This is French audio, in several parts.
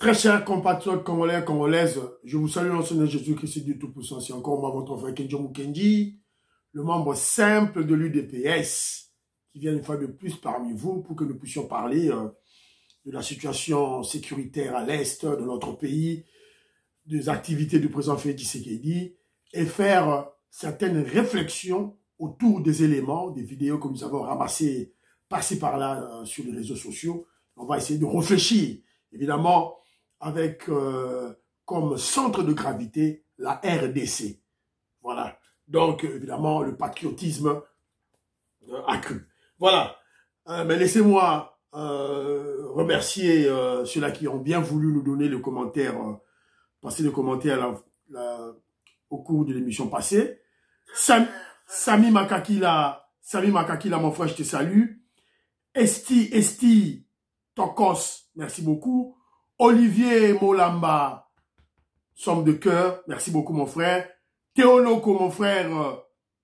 Très chers compatriotes congolais et congolaises, je vous salue en son nom de Jésus-Christ du Tout-Puissant. C'est encore moi, votre frère Kenjo Mukendi, le membre simple de l'UDPS, qui vient une fois de plus parmi vous pour que nous puissions parler de la situation sécuritaire à l'est de notre pays, des activités du président Félix Tshisekedi et faire certaines réflexions autour des éléments, des vidéos que nous avons ramassées par-ci par-là sur les réseaux sociaux. On va essayer de réfléchir, évidemment, avec comme centre de gravité la RDC. Voilà. Donc, évidemment, le patriotisme accru. Voilà. Mais laissez-moi remercier ceux-là qui ont bien voulu nous donner le commentaire, passer le commentaire au cours de l'émission passée. Sami Makakila, mon frère, je te salue. Esti, Tokos, merci beaucoup. Olivier Molamba, somme de cœur, merci beaucoup mon frère. Théoloko, mon frère,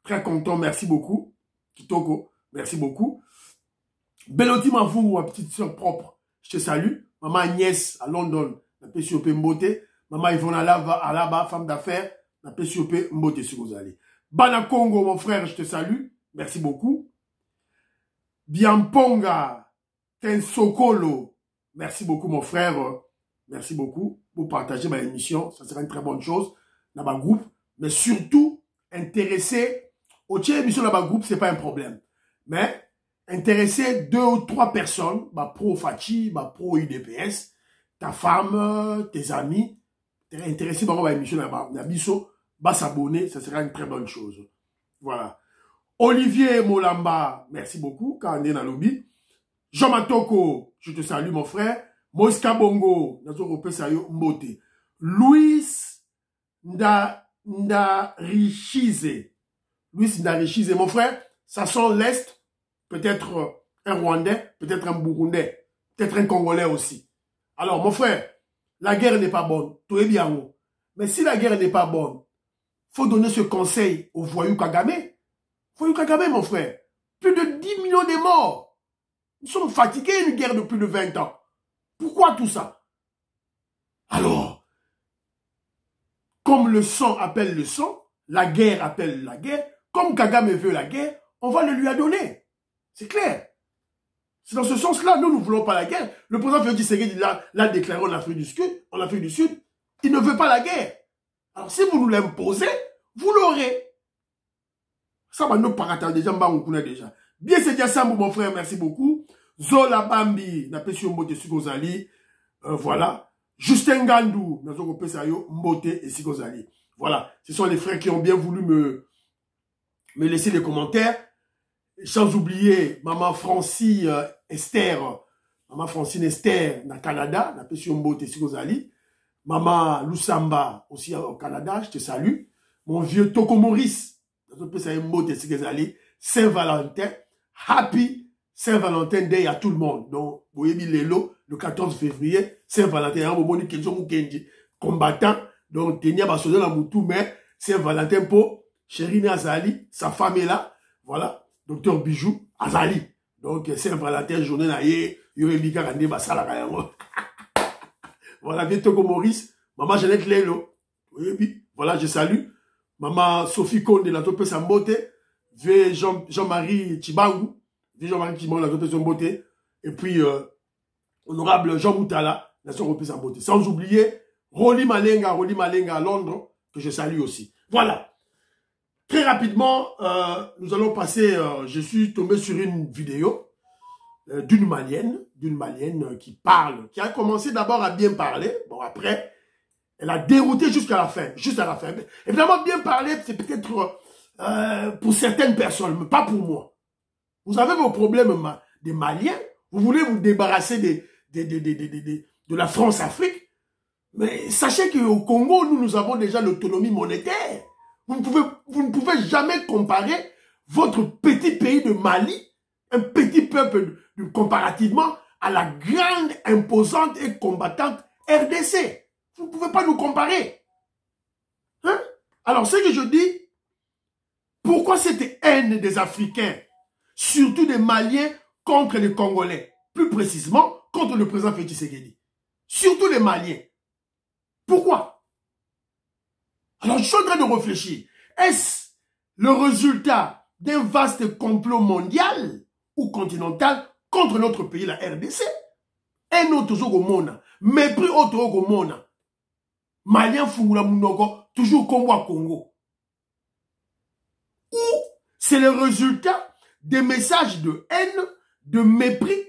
très content, merci beaucoup. Kitoko, merci beaucoup. Beloti Mavou, ma petite soeur propre, je te salue. Maman Agnès à London, la PCOP Mbote. Maman Yvonne Alaba, femme d'affaires, la PCOP Mbote sur vous allez. Bana Congo, mon frère, je te salue, merci beaucoup. Biamponga, Tensokolo, merci beaucoup mon frère, merci beaucoup pour partager ma émission, ça sera une très bonne chose dans ma groupe, mais surtout intéresser au tien émission dans ma groupe, c'est pas un problème, mais intéresser 2 ou 3 personnes, ma pro Fachi, ma pro UDPS, ta femme, tes amis, intéresser par ma émission dans ma biso, s'abonner, ça sera une très bonne chose. Voilà. Olivier Molamba, merci beaucoup, quand on est dans le lobby. Jean Matoko, je te salue mon frère. Moïse Kabongo, Mbote. Louis Ndarichize. Louis Ndarichize, mon frère, ça sent l'Est, peut-être un Rwandais, peut-être un Burundais, peut-être un Congolais aussi. Alors, mon frère, la guerre n'est pas bonne, tout est bien. Mais si la guerre n'est pas bonne, faut donner ce conseil au voyou Kagame. Voyou Kagame, mon frère, plus de 10 millions de morts. Nous sommes fatigués d'une guerre de plus de 20 ans. Pourquoi tout ça? Alors, comme le sang appelle le sang, la guerre appelle la guerre, comme Kagame veut la guerre, on va le lui donner. C'est clair. C'est dans ce sens-là, nous ne voulons pas la guerre. Le président Félix Tshisekedi l'a déclaré en Afrique du Sud, il ne veut pas la guerre. Alors si vous nous l'imposez, vous l'aurez. Ça va nous paraître déjà, on connaît déjà. Bien, c'est déjà ça, mon frère, merci beaucoup. Zola Bambi, n'a pas su Mbote Sigozali. Voilà. Justin Gandou, n'a pas su Mbote et Sigozali. Voilà. Ce sont les frères qui ont bien voulu me laisser les commentaires. Sans oublier Maman Francine Esther, Maman Francine Esther, au Canada, n'a pas su Mbote Sigozali. Maman Lusamba, aussi au Canada, je te salue. Mon vieux Toko Maurice, n'a pas su Mbote Sigozali. Saint-Valentin, happy Saint-Valentin Day à tout le monde. Donc, vous voyez, le 14 février, Saint-Valentin, il y a un moment qui combattant, donc, Tenia Bassoda la Moutou, mais Saint-Valentin pour Chéri Azali, sa femme est là, voilà, docteur Bijou, Azali. Donc, Saint-Valentin, journée là, Yorébika Rande Basala Kayango. Voilà, vieux Togo Maurice, maman Jeannette Lelo, oui, voilà, je salue. Maman Sophie Konde, la Topé Sambote, vieux Jean-Marie Chibangu, et puis honorable Jean Moutala, Nation Européenne en beauté. Sans oublier Roli Malenga à Londres, que je salue aussi. Voilà. Très rapidement, nous allons passer, je suis tombé sur une vidéo d'une Malienne qui parle, qui a commencé d'abord à bien parler, bon après, elle a dérouté jusqu'à la fin, juste à la fin. Évidemment, bien parler, c'est peut-être pour certaines personnes, mais pas pour moi. Vous avez vos problèmes des Maliens, vous voulez vous débarrasser de la France-Afrique, mais sachez qu'au Congo, nous avons déjà l'autonomie monétaire. Vous ne pouvez jamais comparer votre petit pays de Mali, un petit peuple comparativement à la grande, imposante et combattante RDC. Vous ne pouvez pas nous comparer. Hein? Alors, ce que je dis, pourquoi cette haine des Africains, surtout des Maliens, contre les Congolais, plus précisément contre le président Félix Tshisekedi? Surtout les Maliens. Pourquoi? Alors, je suis en train de réfléchir. Est-ce le résultat d'un vaste complot mondial ou continental contre notre pays, la RDC? Un autre jour au monde, mépris autre jour au monde. Malien Fungula Munoko, toujours Congo à Congo. Ou c'est le résultat des messages de haine, de mépris,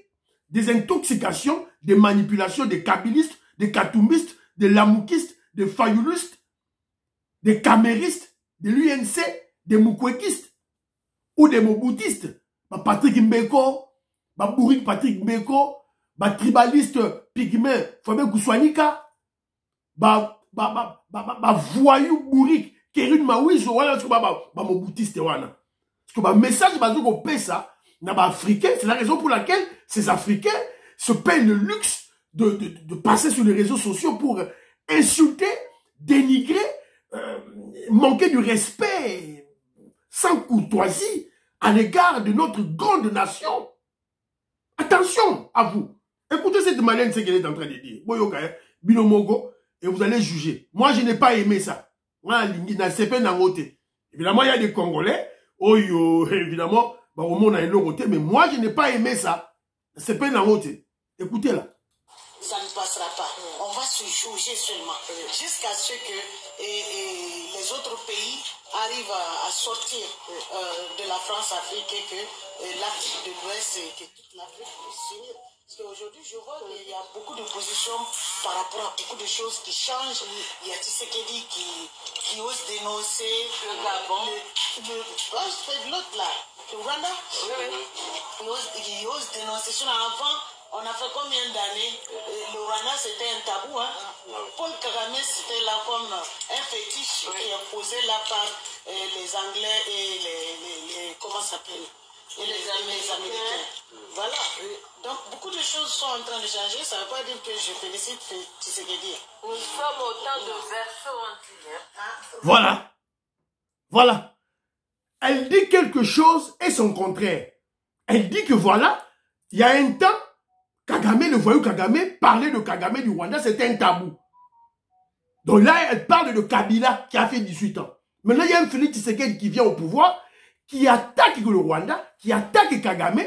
des intoxications, des manipulations des kabylistes, des katoumbistes, des lamoukistes, des fayoulistes, des caméristes, de l'UNC, des moukwekistes ou des moboutistes. Patrick Mbeko, Bourrique Patrick Mbeko, tribaliste pygmée, Fabien Goussouanika, voyou Bourrique, Kérine Maouizo, voilà, moboutiste, voilà. Parce que le message qu'on paie ça, c'est la raison pour laquelle ces Africains se payent le luxe de passer sur les réseaux sociaux pour insulter, dénigrer, manquer du respect sans courtoisie à l'égard de notre grande nation. Attention à vous. Écoutez cette Malienne, ce qu'elle est en train de dire. Binomogo, et vous allez juger. Moi, je n'ai pas aimé ça. Évidemment, il y a des Congolais. Évidemment, au monde a une côté, mais moi, je n'ai pas aimé ça. C'est pas une côté. Écoutez là. Ça ne passera pas. On va se juger seulement. Jusqu'à ce que les autres pays arrivent à sortir de la France-Afrique et que l'Afrique de l'Ouest et que toute l'Afrique puisse s'unir. Parce qu'aujourd'hui, je vois qu'il y a beaucoup de positions par rapport à beaucoup de choses qui changent. Il y a Tshisekedi qui ose dénoncer le Gabon. C'est l'autre là, le Rwanda. Il ose dénoncer. Sur avant, on a fait combien d'années? Le Rwanda, c'était un tabou. Hein? Paul Kagame, c'était là comme un fétiche qui est posé là par les Anglais et les comment ça s'appelle? Et les Américains. Voilà. Donc, beaucoup de choses sont en train de changer. Ça ne veut pas dire que je félicite Tshisekedi. Nous sommes autant de versos anti-guerre. Voilà. Voilà. Elle dit quelque chose et son contraire. Elle dit que voilà, il y a un temps, Kagame, le voyou Kagame, parler de Kagame du Rwanda, c'était un tabou. Donc là, elle parle de Kabila qui a fait 18 ans. Maintenant, il y a un Félix Tshisekedi qui vient au pouvoir, qui attaque le Rwanda, qui attaque Kagame.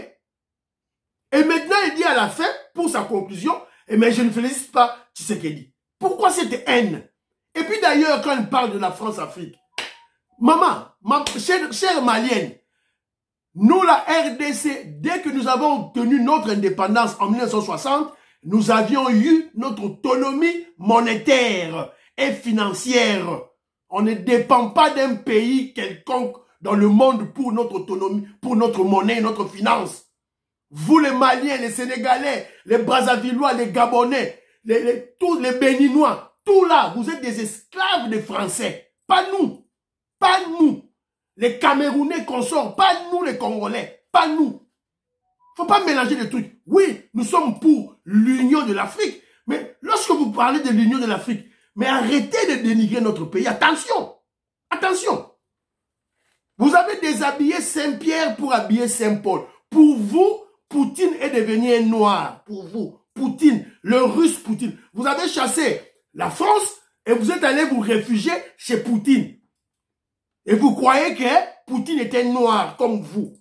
Et maintenant, il dit à la fin, pour sa conclusion, mais je ne félicite pas Tshisekedi. Pourquoi cette haine? Et puis d'ailleurs, quand elle parle de la France-Afrique, maman, chère malienne, nous, la RDC, dès que nous avons obtenu notre indépendance en 1960, nous avions eu notre autonomie monétaire et financière. On ne dépend pas d'un pays quelconque dans le monde pour notre autonomie, pour notre monnaie, notre finance. Vous les Maliens, les Sénégalais, les Brazzavillois, les Gabonais, tous les Béninois, tout là, vous êtes des esclaves des Français. Pas nous. Pas nous. Les Camerounais consorts, pas nous les Congolais. Pas nous. Faut pas mélanger les trucs. Oui, nous sommes pour l'union de l'Afrique. Mais lorsque vous parlez de l'union de l'Afrique, mais arrêtez de dénigrer notre pays. Attention. Attention. Vous avez déshabillé Saint-Pierre pour habiller Saint-Paul. Pour vous, Poutine est devenu un noir. Pour vous, Poutine, le russe Poutine. Vous avez chassé la France et vous êtes allé vous réfugier chez Poutine. Et vous croyez que Poutine était noir comme vous.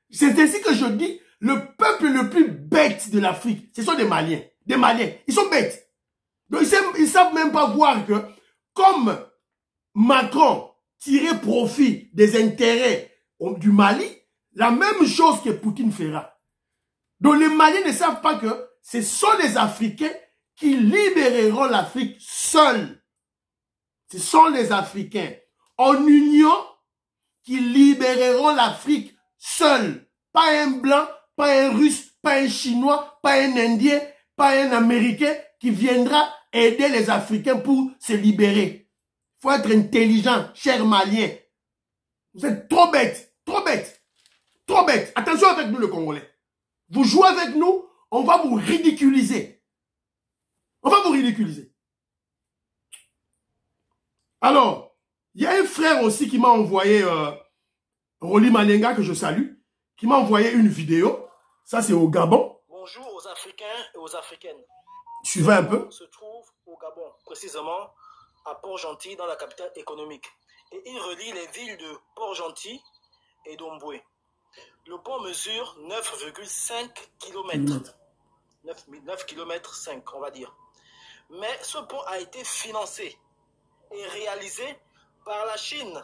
C'est ainsi que je dis, le peuple le plus bête de l'Afrique, ce sont des Maliens. Des Maliens. Ils sont bêtes. Donc ils ne savent même pas voir que, comme Macron tirait profit des intérêts du Mali, la même chose que Poutine fera. Donc les Maliens ne savent pas que ce sont les Africains qui libéreront l'Afrique seuls. Ce sont les Africains en union qui libéreront l'Afrique seuls. Pas un blanc, pas un russe, pas un chinois, pas un indien, pas un américain qui viendra aider les Africains pour se libérer. Il faut être intelligent, chers Maliens. Vous êtes trop bêtes, trop bêtes, trop bêtes. Attention avec nous, le Congolais. Vous jouez avec nous, on va vous ridiculiser. On va vous ridiculiser. Alors, il y a un frère aussi qui m'a envoyé, Rolly Malenga, que je salue, qui m'a envoyé une vidéo. Ça, c'est au Gabon. Bonjour aux Africains et aux Africaines. Suivez un peu. Se trouve au Gabon, précisément à Port-Gentil, dans la capitale économique. Et il relie les villes de Port-Gentil et d'Omboué. Le pont mesure 9,5 km. 9 km 5, on va dire. Mais ce pont a été financé et réalisé par la Chine.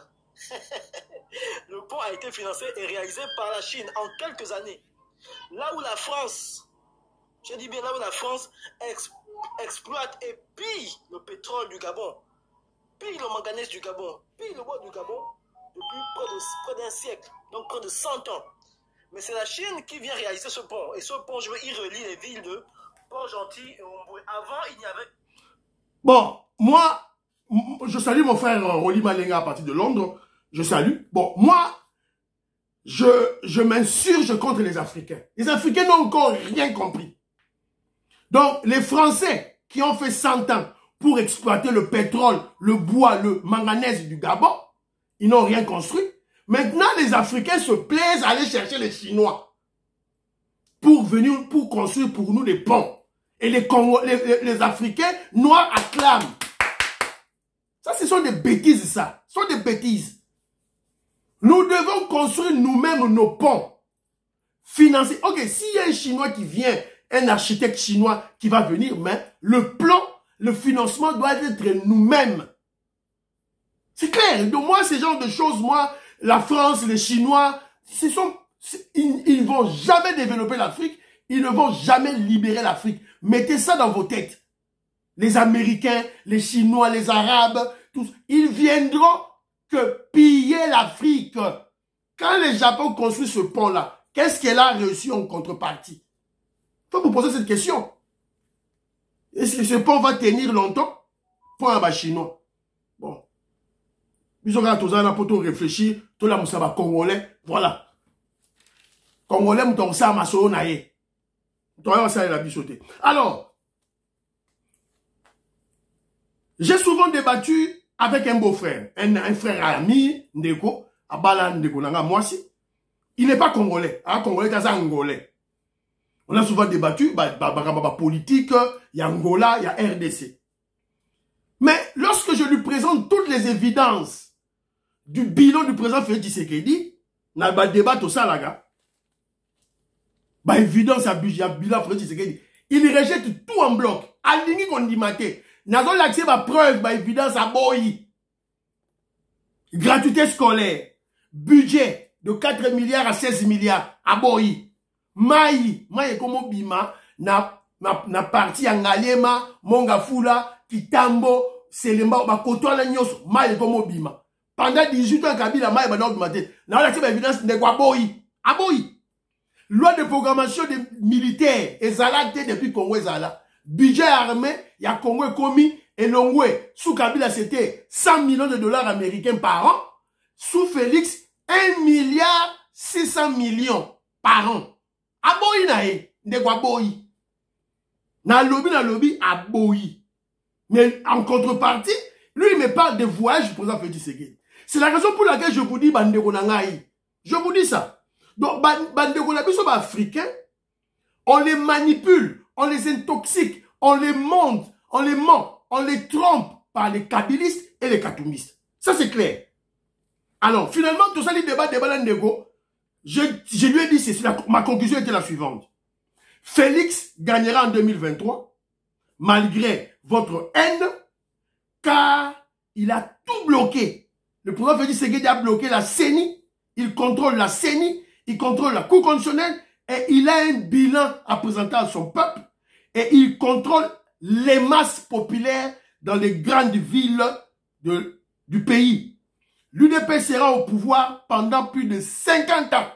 Le pont a été financé et réalisé par la Chine en quelques années. Là où la France, je dis bien là où la France exploite et pille le pétrole du Gabon, pille le manganèse du Gabon, pille le bois du Gabon depuis près d'un siècle, donc près de 100 ans. Mais c'est la Chine qui vient réaliser ce pont. Et ce pont, il relie les villes de Port-Gentil et Omboué. Avant, il y avait... Bon, moi, je salue mon frère Rolly Malenga à partir de Londres. Je salue. Bon, moi, je m'insurge contre les Africains. Les Africains n'ont encore rien compris. Donc, les Français qui ont fait 100 ans pour exploiter le pétrole, le bois, le manganèse du Gabon, ils n'ont rien construit. Maintenant, les Africains se plaisent à aller chercher les Chinois pour venir, pour construire pour nous des ponts. Et les Africains noirs acclament. Ça, ce sont des bêtises, ça. Ce sont des bêtises. Nous devons construire nous-mêmes nos ponts. Financer. Ok, s'il y a un Chinois qui vient, un architecte chinois qui va venir, mais le plan, le financement doit être nous-mêmes. C'est clair. Donc moi, ces genres de choses, moi, la France, les Chinois, ils ne vont jamais développer l'Afrique. Ils ne vont jamais libérer l'Afrique. Mettez ça dans vos têtes. Les Américains, les Chinois, les Arabes, tous, ils viendront que piller l'Afrique. Quand le Japon construit ce pont-là, qu'est-ce qu'elle a reçu en contrepartie? Il faut vous poser cette question. Est-ce que ce pont va tenir longtemps? Pour un chinois. Bon. Ils ont tous un pour réfléchir. Tout là, ça va congolais. Voilà. Congolais, mouton ça, ma solo naïe. Alors, j'ai souvent débattu avec un beau-frère, un frère ami, Ndeko, Abala Ndeko, moi aussi. Il n'est pas congolais. Congolais, c'est angolais. On a souvent débattu, politique, il y a Angola, il y a RDC. Mais lorsque je lui présente toutes les évidences du bilan du président Félix Tshisekedi, n'a pas débat tout ça, là, gars. Bah, évidence, il y a bilan Félix Tshisekedi. Il rejette tout en bloc. Aligné qu'on dit maté. N'a pas l'accès à preuve, bah, évidence à boy. Gratuité scolaire. Budget de 4 milliards à 16 milliards à boy. Maï comme bima, na parti en Galema, Mongafula, Kitambo, Selemba, Bakotoa la nyos, maï comme bima. Pendant 18 ans, Kabila, maï ba augmenté. N'a pas l'accès à évidence de quoi boy. À boy. Loi de programmation des militaires, Ezala depuis Congo Ezala. Budget armé, il y a Congo commis, et Longwe, sous Kabila c'était 100 millions de dollars américains par an. Sous Félix, 1 milliard 600 millions par an. Aboyi nae, ndekwa boyi. Na lobby, aboyi. Mais en contrepartie, lui il me parle de voyage du président Félix Tshisekedi. C'est la raison pour laquelle je vous dis, bandeko nangai. Je vous dis ça. Donc, bandeko na biso ba africains, on les manipule, on les intoxique, on les monte, on les ment, on les trompe par les kabylistes et les katoumistes. Ça c'est clair. Alors, finalement, tout ça, les débats ndeko, je lui ai dit, ma conclusion était la suivante. Félix gagnera en 2023, malgré votre haine, car il a tout bloqué. Le président Félix Tshisekedi a bloqué la CENI, il contrôle la CENI, il contrôle la Cour constitutionnelle, et il a un bilan à présenter à son peuple, et il contrôle les masses populaires dans les grandes villes du pays. L'UDP sera au pouvoir pendant plus de 50 ans.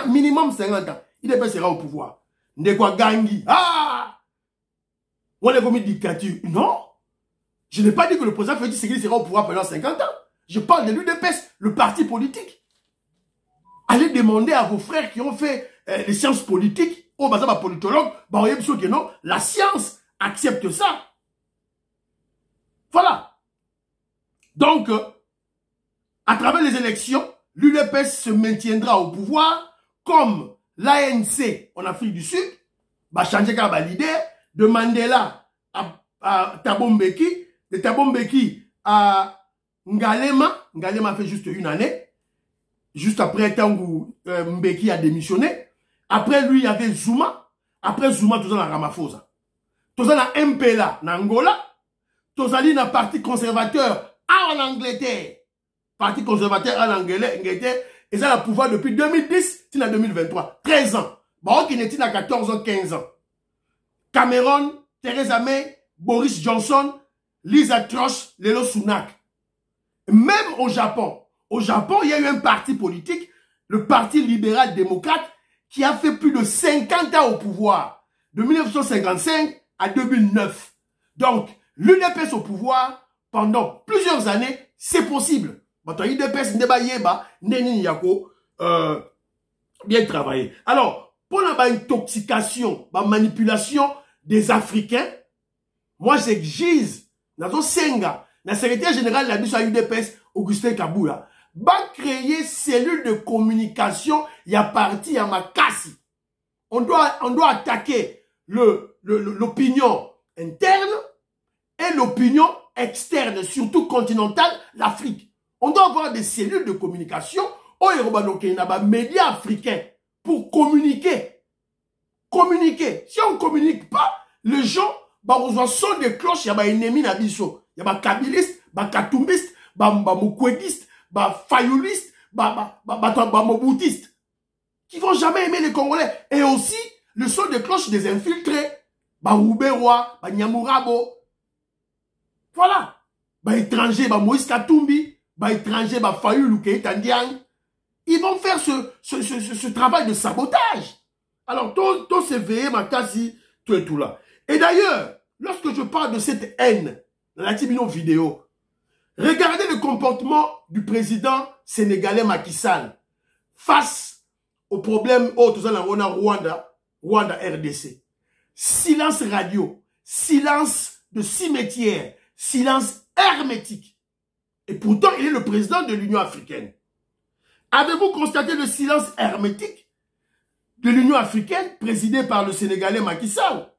Minimum 50 ans. L'UDP sera au pouvoir. Ndekwa Gangi. Ah! On est comme une dictature. Non. Je n'ai pas dit que le président Félix Tshisekedi sera au pouvoir pendant 50 ans. Je parle de l'UDPS, le parti politique. Allez demander à vos frères qui ont fait les sciences politiques, au bazar politologue, que non, la science accepte ça. Voilà. Donc, à travers les élections, l'UDPS se maintiendra au pouvoir comme l'ANC en Afrique du Sud, va changer comme leader. de Mandela à Thabo Mbeki, de Thabo Mbeki à Ngalema. Ngalema a fait juste une année. Juste après, Tangu Mbeki a démissionné. Après lui, il y avait Zuma. Après Zuma, tout ça, na Ramaphosa. Tout ça, na MPLA, na Angola. Tout ça, na parti conservateur en Angleterre. Parti conservateur en Angleterre. Et ça, a le pouvoir depuis 2010, c'est en 2023. 13 ans. Bon, qui n'est à 14 ans, 15 ans. Cameron, Theresa May, Boris Johnson, Lisa Truss, Lelo Sunak. Même au Japon, il y a eu un parti politique, le Parti libéral-démocrate, qui a fait plus de 50 ans au pouvoir, de 1955 à 2009. Donc, l'UDPS au pouvoir, pendant plusieurs années, c'est possible. L'UDPS bien travaillé. Alors, pour la intoxication, la manipulation des Africains, moi j'exige, dans le Senga, la secrétaire générale de la UDPS, Augustin Kaboula, va créer cellule de communication, il y a parti à Makassi. On doit attaquer l'opinion interne et l'opinion externe, surtout continentale, l'Afrique. On doit avoir des cellules de communication, des médias africains, pour communiquer. Communiquer. Si on ne communique pas, les gens, on son de cloches, il y a des ennemis dans biso. Il y a des kabilistes, des katumbistes, des moukouéguistes, des fayoulistes, des moboutistes, qui vont jamais aimer les Congolais. Et aussi, le son de cloches des infiltrés, des Rouberois, des Nyamurabo. Voilà. Des étrangers, des Moïse Katumbi, des étrangers, des Fayoulou, Keïtandiang. Ils vont faire ce travail de sabotage. Alors, tout se veille, ma quasi, tout et tout là. Et d'ailleurs, lorsque je parle de cette haine, dans la vidéo, regardez le comportement du président sénégalais Macky Sall face au problème, tout ça, on a Rwanda, RDC. Silence radio, silence de cimetière, silence hermétique. Et pourtant, il est le président de l'Union africaine. Avez-vous constaté le silence hermétique de l'Union africaine présidée par le Sénégalais Macky Sall?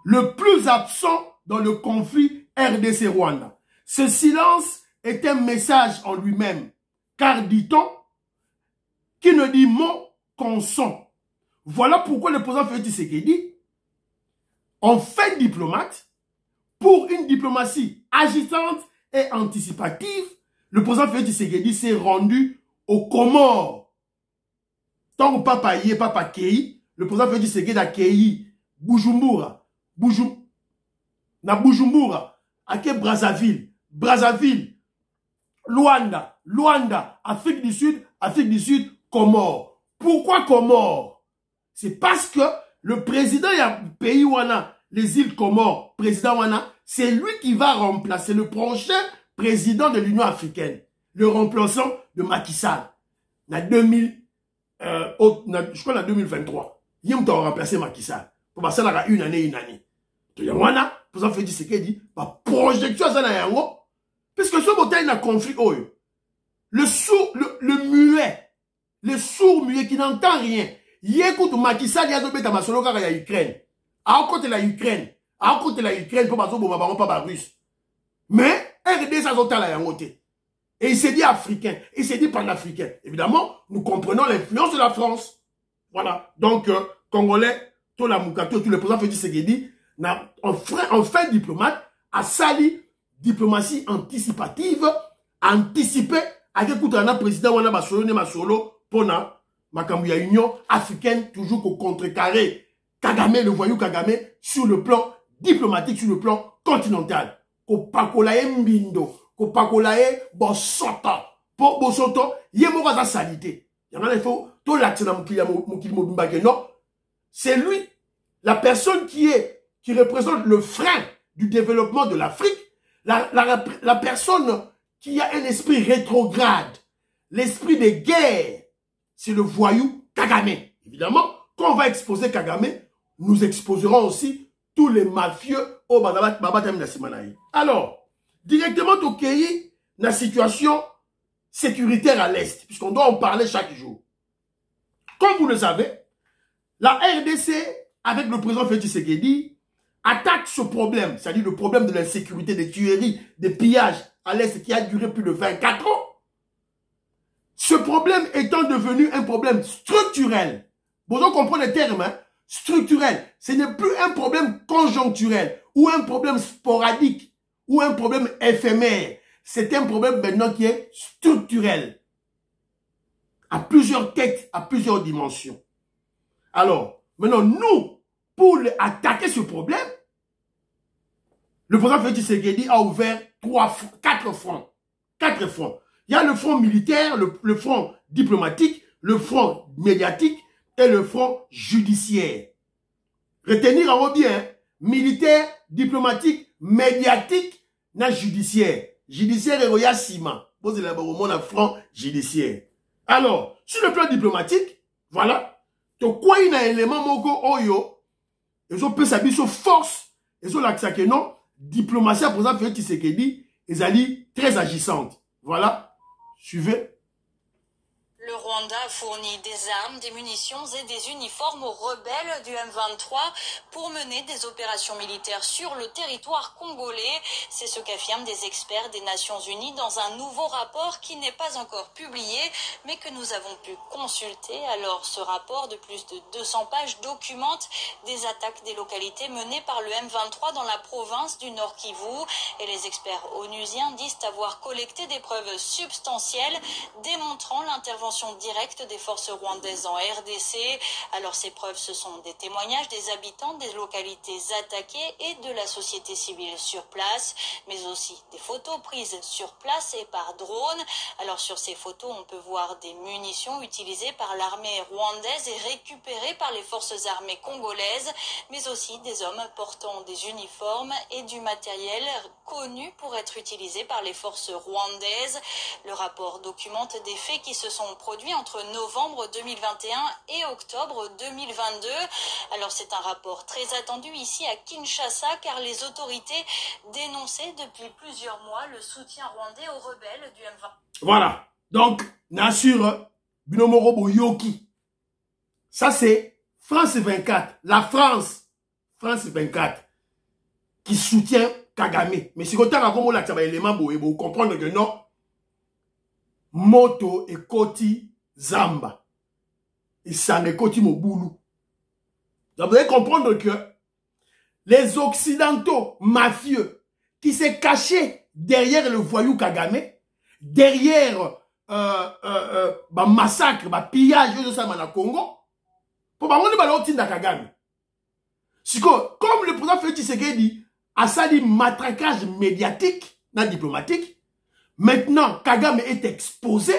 Le plus absent dans le conflit RDC-Rwanda. Ce silence est un message en lui-même, car dit-on, qui ne dit mot consent. Voilà pourquoi le président Félix Tshisekedi, en fait diplomate, pour une diplomatie agitante et anticipative, le président Félix Tshisekedi s'est rendu aux Comores. Tant que papa y est, papa Kei, le président Félix Tshisekedi a Kei, Bujumbura, Bujumbura, Ake Brazzaville, Luanda, Afrique du Sud, Comores. Pourquoi Comores? C'est parce que le président, il y a pays Wana, les îles Comores, président Wana, c'est lui qui va remplacer le prochain président de l'Union africaine, le remplaçant de Macky Sall. Je crois en 2023. Il va remplacer Macky Sall. Pour passer là une année. Il y a Wana, pour ça, Félix Tshisekedi, projection ça na yango. Parce que ce bouteille n'a conflit, le sourd muet qui n'entend rien. Il écoute Macky Sall, il y a d'autres masolo car il y a Ukraine. À côté de la Ukraine, pour baso bon baron pas russe. Mais RD ça zota la yango. Et il s'est dit africain, il s'est dit panafricain. Évidemment, nous comprenons l'influence de la France. Voilà. Donc Congolais, tout la Moukato, tout le président Félix Tshisekedi, en fin diplomate, a sali diplomatie anticipative, anticiper, avec un président wana masolo, pona, makambuya Union africaine, toujours qu'au contrecarré. Kagame, le voyou Kagame, sur le plan diplomatique, sur le plan continental. Ko pakolaye mbindo, ko pakolaye bosoto. Po bosoto, yemo za salité. Y'en a il faut, tout l'accent non. C'est lui, la personne qui représente le frein du développement de l'Afrique, la personne qui a un esprit rétrograde, l'esprit de guerre, c'est le voyou Kagame. Évidemment, quand on va exposer Kagame, nous exposerons aussi tous les mafieux au Babatam Nassimanaï. Alors, directement au pays, la situation sécuritaire à l'Est, puisqu'on doit en parler chaque jour. Comme vous le savez, la RDC, avec le président Félix Tshisekedi, attaque ce problème, c'est-à-dire le problème de l'insécurité, des tueries, des pillages à l'Est qui a duré plus de 24 ans, ce problème étant devenu un problème structurel, vous comprenez le terme, hein? Structurel, ce n'est plus un problème conjoncturel ou un problème sporadique ou un problème éphémère, c'est un problème maintenant qui est structurel, à plusieurs têtes, à plusieurs dimensions. Alors, maintenant, nous, pour attaquer ce problème, le président Félix Tshisekedi a ouvert 4 fronts. 4 fronts. Il y a le front militaire, le front diplomatique, le front médiatique et le front judiciaire. Retenir en haut bien, hein? Militaire, diplomatique, médiatique, na judiciaire. Judiciaire et roya ciment. Posez la barre au monde à front judiciaire. Alors, sur le plan diplomatique, voilà. Donc, quoi il y a un élément moko oyo, ils ont pu s'habiller sur force, ils ont l'accès que non, diplomatie à présent Félix Tshisekedi, ils allaient très agissante. Voilà. Suivez. Le Rwanda a fourni des armes, des munitions et des uniformes aux rebelles du M23 pour mener des opérations militaires sur le territoire congolais. C'est ce qu'affirment des experts des Nations Unies dans un nouveau rapport qui n'est pas encore publié, mais que nous avons pu consulter. Alors, ce rapport de plus de 200 pages documente des attaques des localités menées par le M23 dans la province du Nord Kivu. Et les experts onusiens disent avoir collecté des preuves substantielles démontrant l'intervention directe des forces rwandaises en RDC. Alors ces preuves, ce sont des témoignages des habitants des localités attaquées et de la société civile sur place, mais aussi des photos prises sur place et par drone. Alors sur ces photos, on peut voir des munitions utilisées par l'armée rwandaise et récupérées par les forces armées congolaises, mais aussi des hommes portant des uniformes et du matériel connu pour être utilisé par les forces rwandaises. Le rapport documente des faits qui se sont produit entre novembre 2021 et octobre 2022. Alors c'est un rapport très attendu ici à Kinshasa car les autorités dénonçaient depuis plusieurs mois le soutien rwandais aux rebelles du M23. Voilà. Donc, Nassur Binomoro Boyoki. Ça c'est France 24. La France 24 qui soutient Kagame. Mais si vous avez un élément, vous comprendre que non. Moto et Koti Zamba. Et ça ne Koti Moboulou. Donc vous allez comprendre que les Occidentaux mafieux qui s'est cachés derrière le voyou Kagame, derrière massacre, pillage de ça dans le Congo, pour pas de Kagame. Comme le président Félix Tshisekedi a sali matraquage médiatique, non diplomatique, maintenant, Kagame est exposé.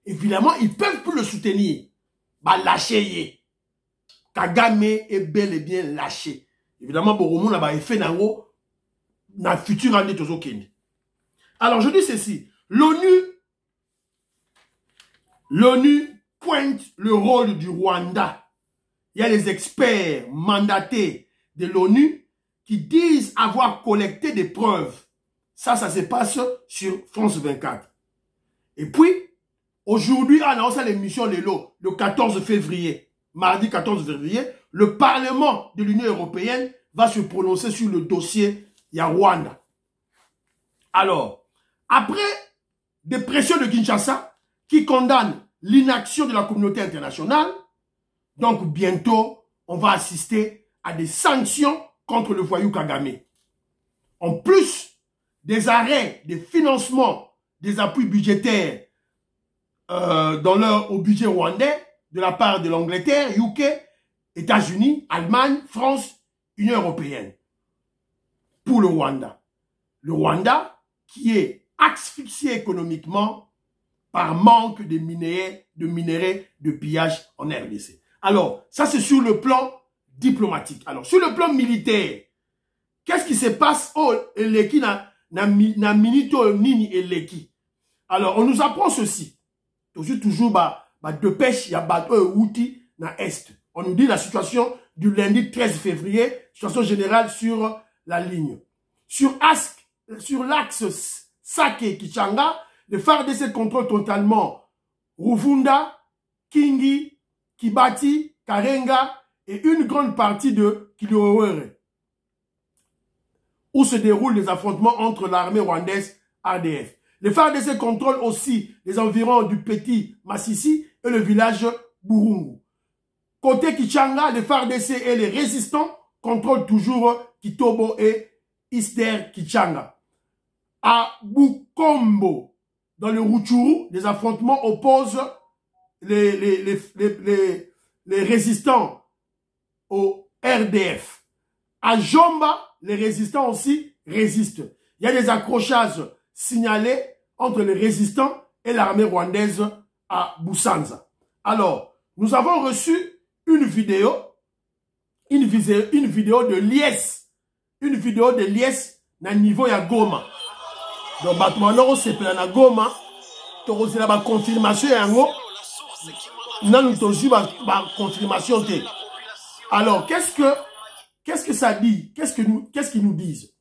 Évidemment, ils ne peuvent plus le soutenir. Bah, lâcher. Kagame est bel et bien lâché. Évidemment, Boromon a effet dans le futur année de Zokeni. Alors, je dis ceci. L'ONU pointe le rôle du Rwanda. Il y a les experts mandatés de l'ONU qui disent avoir collecté des preuves. Ça se passe sur France 24. Et puis, aujourd'hui, on a lancé l'émission le 14 février. Mardi 14 février, le Parlement de l'Union européenne va se prononcer sur le dossier Rwanda. Alors, après des pressions de Kinshasa qui condamnent l'inaction de la communauté internationale, donc bientôt, on va assister à des sanctions contre le voyou Kagame. En plus, des arrêts, des financements, des appuis budgétaires au budget rwandais de la part de l'Angleterre, UK, États-Unis, Allemagne, France, Union européenne. Pour le Rwanda. Le Rwanda qui est asphyxié économiquement par manque de minerais de pillage en RDC. Alors, ça c'est sur le plan diplomatique. Alors, sur le plan militaire, qu'est-ce qui se passe au Eleki na minito nini Eleki? Alors, on nous apprend ceci. Toujours de pêche, il y a outil na Est. On nous dit la situation du lundi 13 février, situation générale sur la ligne. Sur l'axe Sake-Kichanga, le FARDC contrôle totalement Ruvunda, Kingi, Kibati, Karenga et une grande partie de Kilowere. où se déroulent les affrontements entre l'armée rwandaise RDF. Les FARDC contrôlent aussi les environs du Petit Massissi et le village Burungu. Côté Kichanga, les FARDC et les résistants contrôlent toujours Kitobo et Ister Kichanga. À Bukombo, dans le Rutshuru, les affrontements opposent les résistants au RDF. À Jomba, les résistants aussi résistent. Il y a des accrochages signalés entre les résistants et l'armée rwandaise à Busanza. Alors, nous avons reçu une vidéo de liesse. Une vidéo de liesse na niveau ya Goma. Donc, Batouanoro sepela na Goma. Torosela ba confirmation yango. Nan nous tozu ba confirmation te. Alors, qu'est-ce que ça dit? Qu'est-ce qu'ils nous disent?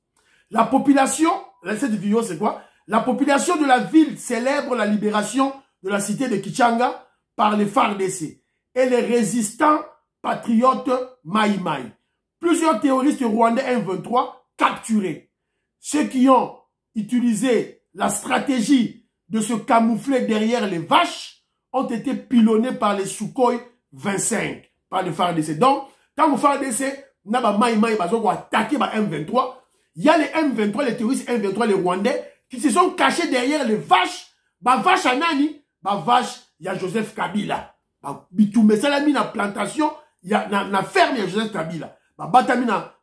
La population, cette vidéo c'est quoi? La population de la ville célèbre la libération de la cité de Kichanga par les FARDC et les résistants patriotes Maï Maï. Plusieurs terroristes rwandais M23 capturés. Ceux qui ont utilisé la stratégie de se camoufler derrière les vaches ont été pilonnés par les Sukhoi 25, par les FARDC. Donc, quand les FARDC n'a pas Maï Maï, ils ont attaqué par M23, il y a les M23, les terroristes M23, les Rwandais, qui se sont cachés derrière les vaches. Bah vache à Nani, bah vache, il y a Joseph Kabila. Bah Bitoumé Salami na plantation, il y a na ferme, il y a Joseph Kabila. Bah Batami na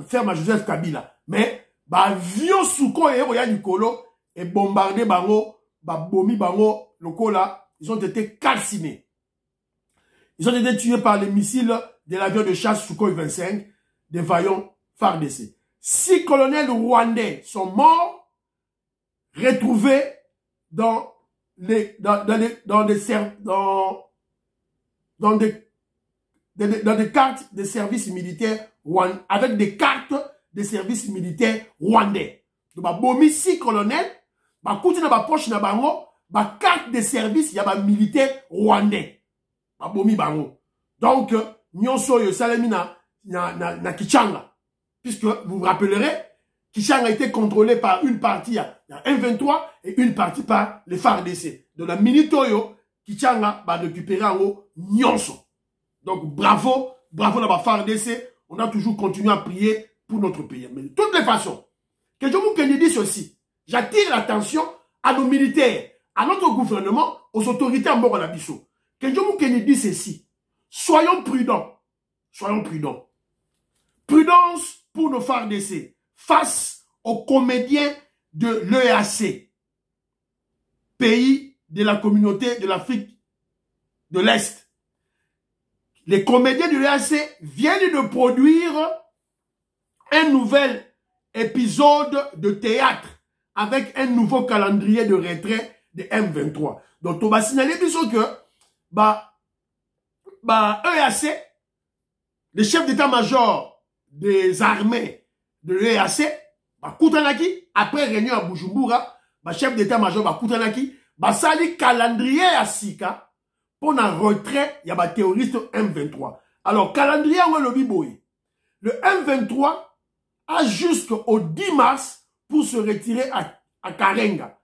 ferme à Joseph Kabila. Mais, bah avion Souko et Roya Nicolo et bombardé bango, bah bomi bango, le là, ils ont été calcinés. Ils ont été tués par les missiles de l'avion de chasse Sukhoi 25, des vaillants FARDC. 6 colonels rwandais sont morts, retrouvés dans des cartes de services militaires avec des cartes de services militaires rwandais. Donc, bah, bomi 6 colonels, bah, kouti na ba poche na bango, bah, carte de service, y a ba militaire rwandais. Bah, bomi bango. Donc, nyonso yo salami na Kichanga. Puisque, vous vous rappellerez, Kichanga a été contrôlé par une partie, il y a M23 et une partie par les FARDC. De la Minitoyo, Kichanga va récupérer en haut Nyonso. Donc, bravo la FARDC. On a toujours continué à prier pour notre pays. Mais de toutes les façons, que je vous dise ceci, j'attire l'attention à nos militaires, à notre gouvernement, aux autorités en bord à l'Abisso. Que je vous dise ceci, soyons prudents. Soyons prudents. Prudence pour nos FARDC face aux comédiens de l'EAC, pays de la communauté de l'Afrique de l'Est. Les comédiens de l'EAC viennent de produire un nouvel épisode de théâtre avec un nouveau calendrier de retrait de M23. Donc, on va signaler plutôt que EAC, le chef d'état-major des armées de l'EAC, Koutanaki, après réunion à Bujumbura, chef d'état-major Koutanaki, sali calendrier à Sika pour un retrait, il y a des terroristes M23. Alors, calendrier on le biboy. Le M23 a jusqu'au 10 mars pour se retirer à Karenga,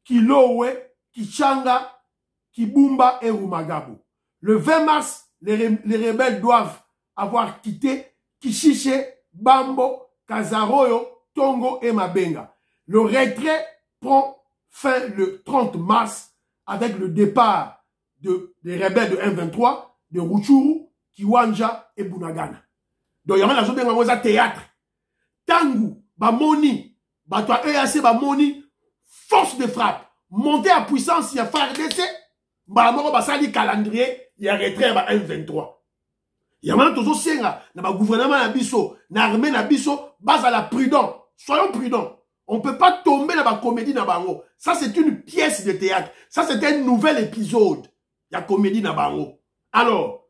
Kilowe, Kichanga, Kibumba et Rumagabo. Le 20 mars, les rebelles doivent avoir quitté Kishiche, Bambo, Kazaroyo, Tongo et Mabenga. Le retrait prend fin le 30 mars avec le départ des rebelles de M23, de Rutshuru, Kiwanja et Bunagana. Donc, il y a la zone de théâtre. Tangu, Bamoni, Batwa EAC, Bamoni, force de frappe. Monter à puissance, il y a FARDC, Bamoro, Basali, calendrier, il y a retrait à M23. Il y a maintenant toujours Senga, dans le gouvernement Nabiso, dans l'armée Nabiso, base à la prudence. Soyons prudents. On ne peut pas tomber dans la comédie Nabango. Ça, c'est une pièce de théâtre. Ça, c'est un nouvel épisode. Il y a comédie Nabango. Alors,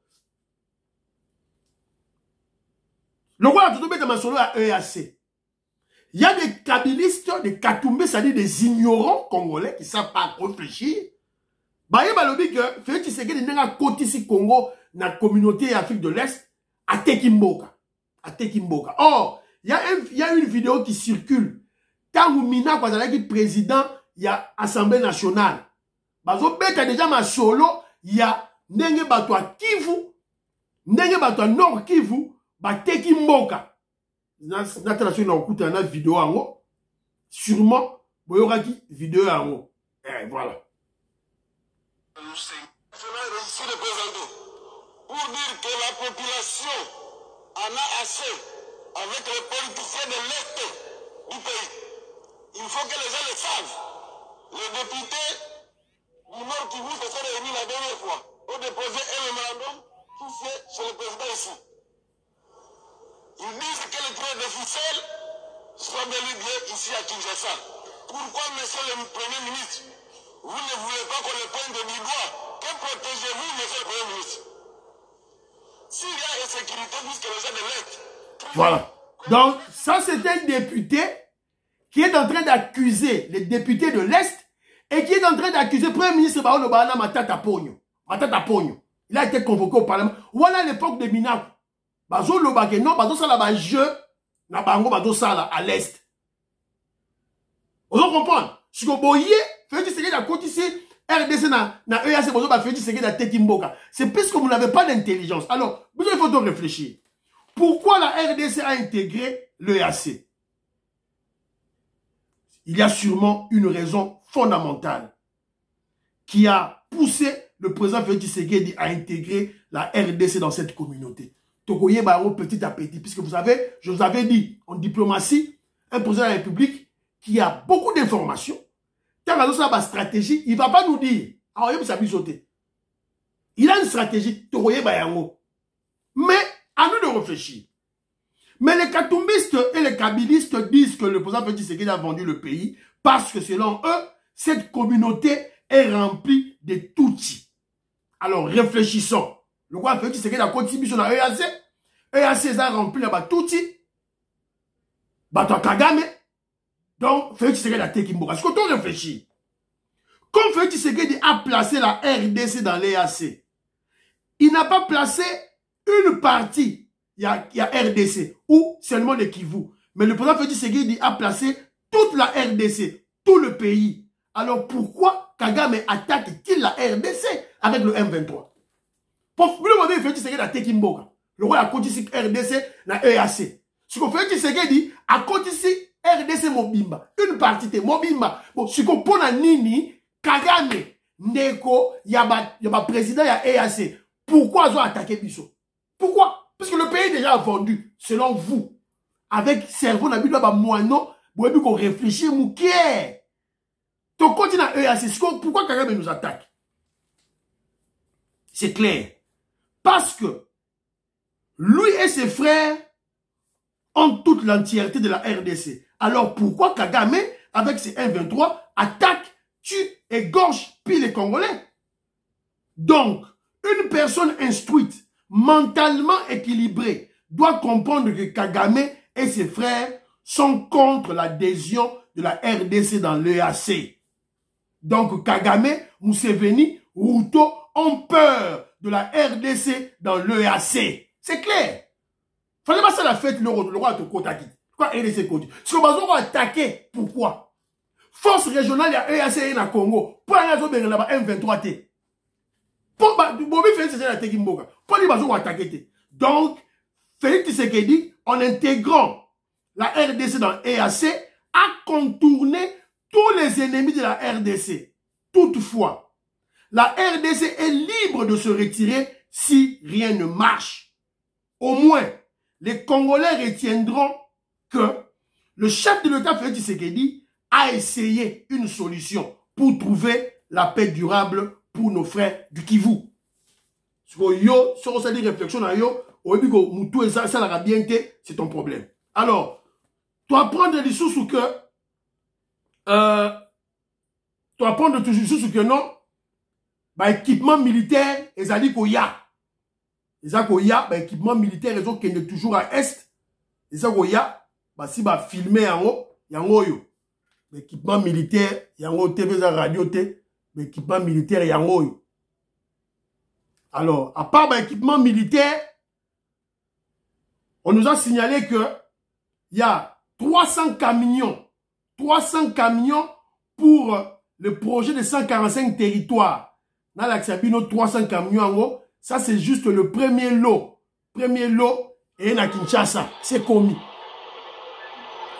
le roi a tout mis dans ma solo à EAC. Il y a des kabilistes, des katoumbe, c'est-à-dire des ignorants congolais qui ne savent pas réfléchir. Bah, il y a que Félix Tshisekedi n'est pas côté ici Congo, dans la communauté Afrique de l'Est, à Tekimboka. Or, Il y a une vidéo qui circule. Quand Mina Kwazalaki président, il y a Assemblée nationale. Bazo beta déjà ma solo, il y a Ndenge Batwa Kivu, Ndenge Batwa Nord Kivu, Bateki Mboka. Nathalie na okuta na vidéo ango. Sûrement, boyoraki vidéo ango. Et voilà. Pour dire que la population en a assez avec les politiciens de l'Est du pays. Il faut que les gens le savent. Les députés du Nord Kivu se sont réunis la dernière fois pour déposer un mémorandum qui c'est chez le président ici. Ils disent que les trains officiels sont délivrés ici à Kinshasa. Pourquoi, monsieur le Premier ministre, vous ne voulez pas qu'on le pointe du doigt? Que protégez-vous, monsieur le Premier ministre? S'il y a insécurité, puisque les gens de l'Est. Voilà. Donc, ça, c'est un député qui est en train d'accuser les députés de l'Est et qui est en train d'accuser le Premier ministre Baolo Bana Matata Pogno. Matata Pogno. Il a été convoqué au Parlement. Voilà l'époque de Minaku. Bazo Lobake, non, Bazo Sala ba jeu, na bango Bazo Sala à l'Est. Vous comprenez? Si vous voyez, faites ce que la côte ici, RDC na EAC, Bazo ba faites ce que la Teki Mboka. C'est parce que vous n'avez pas d'intelligence. Alors, il faut donc réfléchir. Pourquoi la RDC a intégré l'EAC? Il y a sûrement une raison fondamentale qui a poussé le président Félix Tshisekedi à intégrer la RDC dans cette communauté. Tokoye Baro petit à petit, puisque vous savez, je vous avais dit, en diplomatie, un président de la République qui a beaucoup d'informations, quand il a une stratégie, il ne va pas nous dire, ah, il a une stratégie, Tokoye Bayango. Mais, à nous de réfléchir. Mais les katumbistes et les kabylistes disent que le président Félix Tshisekedi a vendu le pays parce que selon eux, cette communauté est remplie de Tutsis. Alors réfléchissons. Le roi Félix Tshisekedi a continué sur la EAC. EAC a rempli la Tutsis. Bato Kagame. Donc Félix Tshisekedi a Teki Mboka. Est-ce qu'on doit réfléchir? Comme Félix Tshisekedi a placé la RDC dans l'EAC, il n'a pas placé une partie. Il y a RDC ou seulement le Kivu. Mais le président Félix Tshisekedi a placé toute la RDC, tout le pays. Alors pourquoi Kagame attaque-t-il la RDC avec le M23? Pour le Félix Tshisekedi a Teki Mboka. Le roi a continué RDC na EAC. Ce que Félix Tshisekedi a continué RDC Mobimba. Une partie de Mobimba. Bon, ce que pour la Nini, Kagame, Ndeko, yaba président ya EAC. Pourquoi ils ont attaqué Bisso? Pourquoi? Parce que le pays est déjà vendu, selon vous. Avec cerveau, on a vu là-bas, moineau, vous avez qu'on réfléchit, moukier. Tu continues à EAC. Pourquoi Kagame nous attaque? C'est clair. Parce que lui et ses frères ont toute l'entièreté de la RDC. Alors pourquoi Kagame, avec ses M23, attaque, tue, égorge, pille les Congolais? Donc, une personne instruite, mentalement équilibré, doit comprendre que Kagame et ses frères sont contre l'adhésion de la RDC dans l'EAC. Donc Kagame, Museveni, Ruto ont peur de la RDC dans l'EAC. C'est clair. Fallait pas ça la fête le roi de Kotaki. Pourquoi RDC Kotaki? Parce que nous va attaquer. Pourquoi? Force régionale, il y a EAC et na Congo. Pour aller là-bas, M23T. Pour attaquer. Donc, Félix Tshisekedi, en intégrant la RDC dans l'EAC, a contourné tous les ennemis de la RDC. Toutefois, la RDC est libre de se retirer si rien ne marche. Au moins, les Congolais retiendront que le chef de l'État, Félix Tshisekedi, a essayé une solution pour trouver la paix durable pour nos frères du Kivu. Si on a des réflexions, c'est ton problème. Alors, tu apprends des sous que non, bah, équipement militaire, ils ont dit qu'il y a. Ils ont dit bah, équipement militaire, ils ont qu'il est toujours à Est. Ils ont dit bah, si bah, filmer en haut, il y a un haut. Équipement militaire, il y a un haut TV, radio, équipement militaire, il y a un haut. Alors, à part l'équipement militaire, on nous a signalé que il y a 300 camions. 300 camions pour le projet de 145 territoires. Dans l'Axabino, 300 camions en haut. Ça, c'est juste le premier lot. Premier lot, et na Kinshasa. C'est commis.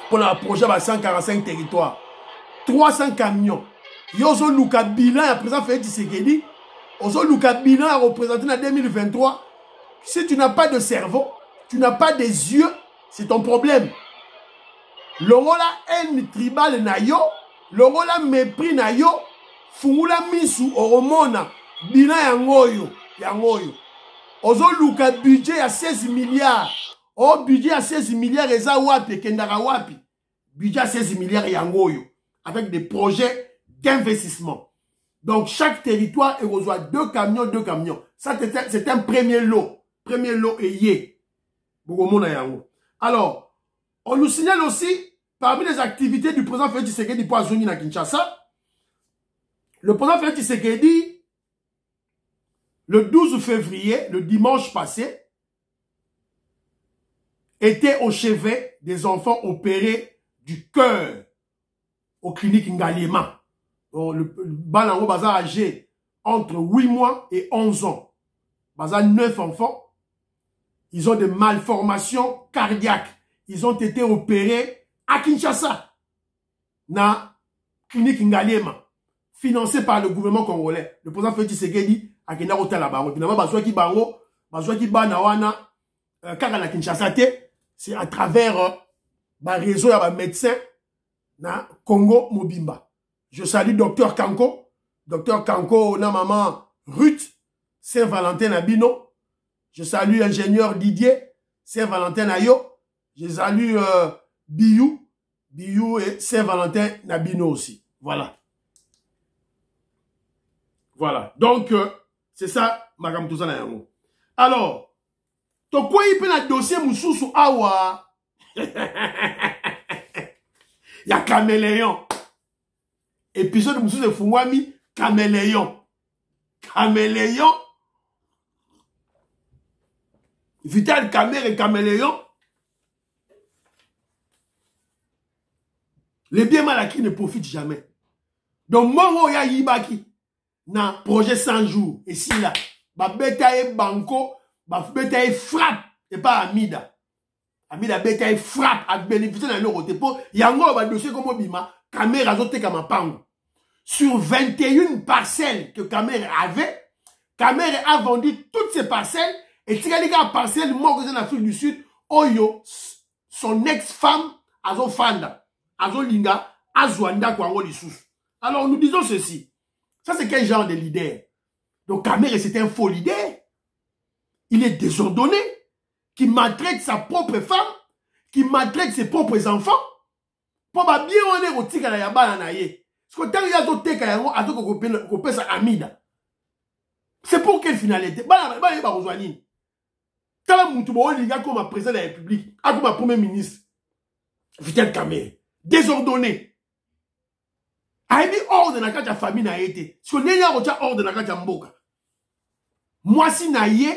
Pour le projet de 145 territoires. 300 camions. Yozo Luka bilan à présent fait Tshisekedi. Yozo Luka bilan à représenter en 2023. Si tu n'as pas de cerveau, tu n'as pas des yeux, c'est ton problème. Longola haine tribal na yo, longola mépris na yo, fungula misu oromona, bilan yangoyo. Ozo luka budget à 16 milliards. Oh, budget à 16 milliards, eza wapi, kendara wapi. Budget à 16 milliards yangoyo. Avec des projets d'investissement. Donc, chaque territoire, il reçoit 2 camions. Ça, c'est un premier lot. Premier lot est yé. Alors, on nous signale aussi, parmi les activités du président Félix Tshisekedi pour Azoni à Kinshasa, le président Félix Tshisekedi, le 12 février, le dimanche passé, était au chevet des enfants opérés du cœur aux cliniques Ngaliema. Le Balango Bazar âgé entre 8 mois et 11 ans. Bazar 9 enfants. Ils ont des malformations cardiaques. Ils ont été opérés à Kinshasa. Na clinique Ngaliema. Financé par le gouvernement congolais. Le président Félix Tshisekedi a Kena Hotel à Bango. Finalement, Bazwa ki Bango, Bazwa ki Banawana, Kaka Kinshasa, c'est à travers le réseau de médecins na Congo Mobimba. Je salue Dr Kanko. Dr Kanko, na maman Ruth, Saint-Valentin Nabino. Je salue ingénieur Didier, Saint-Valentin Nayo. Je salue Biou et Saint-Valentin Nabino aussi. Voilà. Voilà. Donc, c'est ça, Magam Touzana Yango. Alors, to quoi il peut na dossier Moussoussou Awa? Il y a Caméléon. Épisode de Moussoussou Fungwami, Caméléon. Caméléon. Vital Camer et Caméléon. Les biens mal acquis ne profitent jamais. Donc, moi, ya yibaki. Na projet 100 jours. Et si là, ba betaye banco, ba betaye frappe. Et pas Amida. Amida betaye frappe à bénéficier dans l'euro dépôt. Yango ba dossier comme Obima. Camer a zoté comme un pango. Sur 21 parcelles que Camer avait, Camer a vendu toutes ces parcelles. Et si quelqu'un a parcelle mort en Afrique du Sud, Oyo, son ex-femme, Azo Fanda, Azo Linga, Azwanda, Kwango Lissous. Alors nous disons ceci. Ça, c'est quel genre de leader? Donc, Kamere, c'est un faux leader. Il est désordonné, qui maltraite sa propre femme, qui maltraite ses propres enfants. Pour bien on est au tika la yaba na ye. Parce que tant qu'il y a d'autres teka yango, à d'autres qu'on peut sa amida. C'est pour quelle finalité? Bah, il va rejoindre. Tant que Moutoubou Liga comme président de la République, comme premier ministre, Vital Kamere, désordonné. Aïbi ordre na kati ya famille na été. Parce que n'est pas ordre na kati ya mboka. Moi si na ye,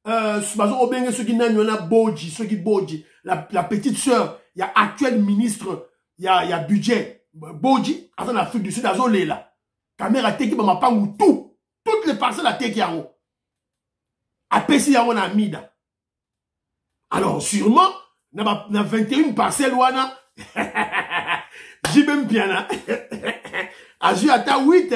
bazo obenge ceux qui n'ont Boji, ceux qui Boji, la petite sœur, il y a actuel ministre, il y a budget, Boji, en Afrique du Sud, azo lela. Caméra teki ba mapangu tout, toutes les parcelles à teki yango. Apesi yango na mida. Alors sûrement, na 21 parcelles wana. J'ai même bien, Azu ata 8,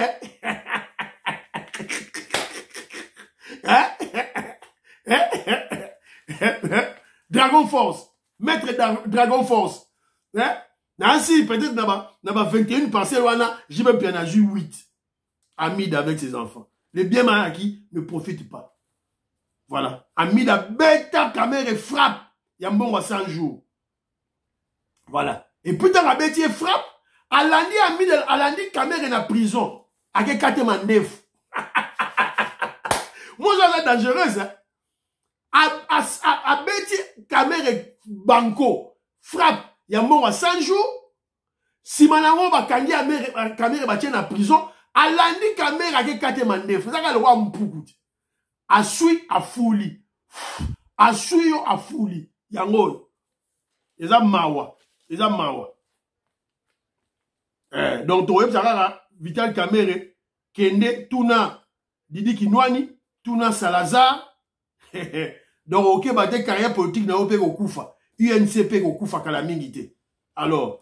Dragon Force, maître Dragon Force, Nancy, peut-être n'a 21 parcelles, j'ai même bien, Azu 8, Amida avec ses enfants. Les biens mal acquis ne profitent pas. Voilà. Amida bêta, caméra frappe, il y a un bon 100 jours. Voilà. Et puis, dans la bêtise frappe, Alandi Kamere en prison. À quel cas tu m'en nef? Moi, c'est dangereuse. À bêtise Kamere banco. Frappe. Il y a mort à 100 jours. Si manango va kangi Kamere va tirer en prison. Alandi Kamere à quel cas tu m'en nef? C'est ça le roi Mpugut. Asui à fouli. Asui à fouli. Yango. eza mawa. Donc toyeb sakaka Vital Kamerhe kende tuna Didi Kinwani tuna Salazar donc ok bate carrière politique na ope kokufa UNCP kokufa kala mingi te. Alors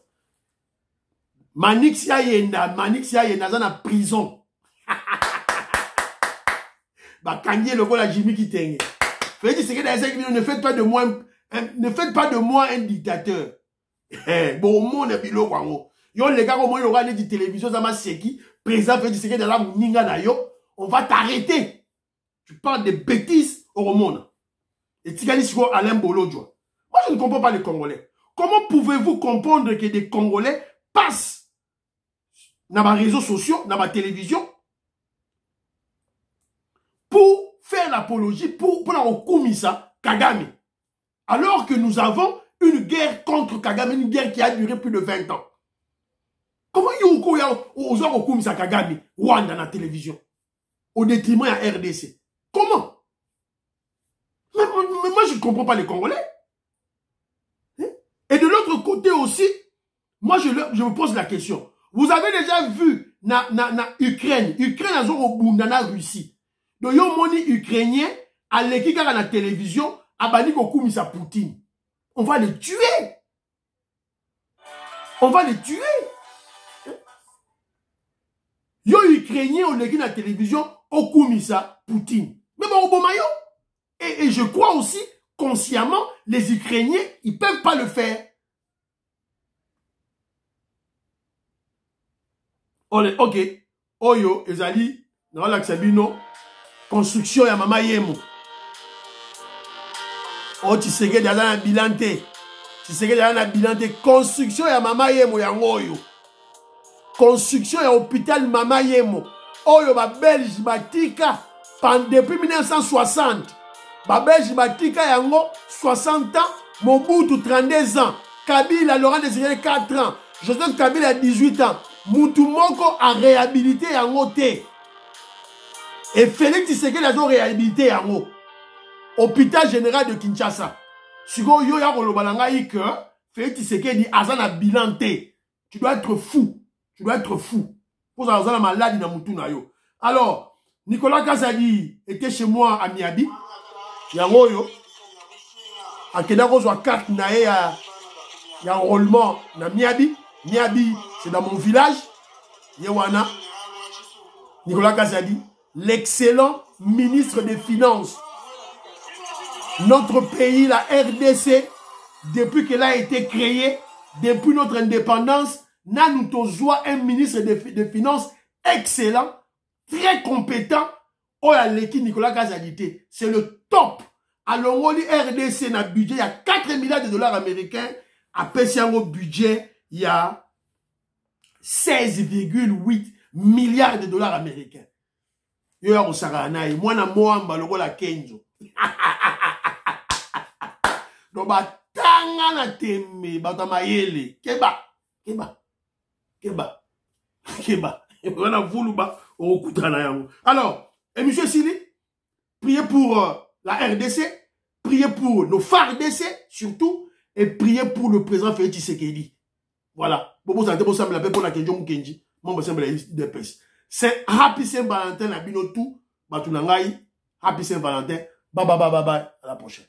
Manix ya yenda za na prison bakanye lokola Jimmy Kitenge. Félix Tshisekedi ne faites pas de moi un dictateur. Bon monde bilo kwango. Yo les gars comment yo regarder di télévision za ma seki président Félix Tshisekedi la muninga na yo, on va t'arrêter. Tu parles de bêtises au monde. Et Tikali Siko Alain Bolodjo. Moi je ne comprends pas les Congolais. Comment pouvez-vous comprendre que des Congolais passent dans les réseaux sociaux, dans la télévision pour faire l'apologie, pour la Okumisa Kagame, alors que nous avons une guerre contre Kagame, une guerre qui a duré plus de 20 ans. Comment Yoko aux Okumisa Kagame, Rwanda dans la télévision, au détriment de RDC? Comment? Mais moi je ne comprends pas les Congolais. Et de l'autre côté aussi, moi je me pose la question. Vous avez déjà vu na Ukraine a zoro bunda na Russie. Donc yo moni ukrainien à l'équipe à la télévision abani kokumisa Poutine. On va les tuer. Yo ukrainien au l'équipe à la télévision okumisa Poutine. Mais bon obomayo. Et je crois aussi consciemment les Ukrainiens ils peuvent pas le faire. Ok, Oyo, Ezali, Sabino, construction ya Mama Yemo. Oh, Tshisekedi na bilante. Construction ya Mama Yemo ya Oyo. Construction ya hôpital Mama Yemo. Oyo ba Belge batika depuis 1960. Ba Belge batika yango 60 ans, Mobutu 32 ans, Kabila Laurent Désiré 4 ans, Joseph Kabila 18 ans. Moutoumoko a réhabilité yango te. Et Félix Tshisekedi a réhabilité yango. Hôpital général de Kinshasa. Siko yo ya kolobalanga que Félix Tshisekedi azana bilan te. Tu dois être fou. Pour ça azana maladie na mutu na yo. Alors, Nicolas Kazadi était chez moi à Miabi. Yango yo. Akeda kozwa carte na ya enrôlement na Miabi. Miabi, c'est dans mon village. Yewana. Nicolas Kazadi, l'excellent ministre des Finances. Notre pays, la RDC, depuis qu'elle a été créée, depuis notre indépendance, nous avons un ministre des Finances excellent, très compétent. Oh, l'équipe Nicolas Kazadi, c'est le top. Alors, on dit RDC, n'a budget, il y a 4 milliards de dollars américains. Après, c'est un budget. Il y a 16,8 milliards de dollars américains. Yo ya kosakana ye mwana moamba lokola Kenzo. Donc batanga na teme batamayele keba. Wana vuluba okutana yango. Alors, et monsieur Sili, priez pour la RDC, priez pour nos FARDC surtout et priez pour le président Félix Tshisekedi. Voilà. Bobo santé pour la paix pour la Kenjo Mukenji. Mon semble de paix. C'est Happy Saint-Valentin, la binotou, batunangai. Happy Saint-Valentin. Bye bye. À la prochaine.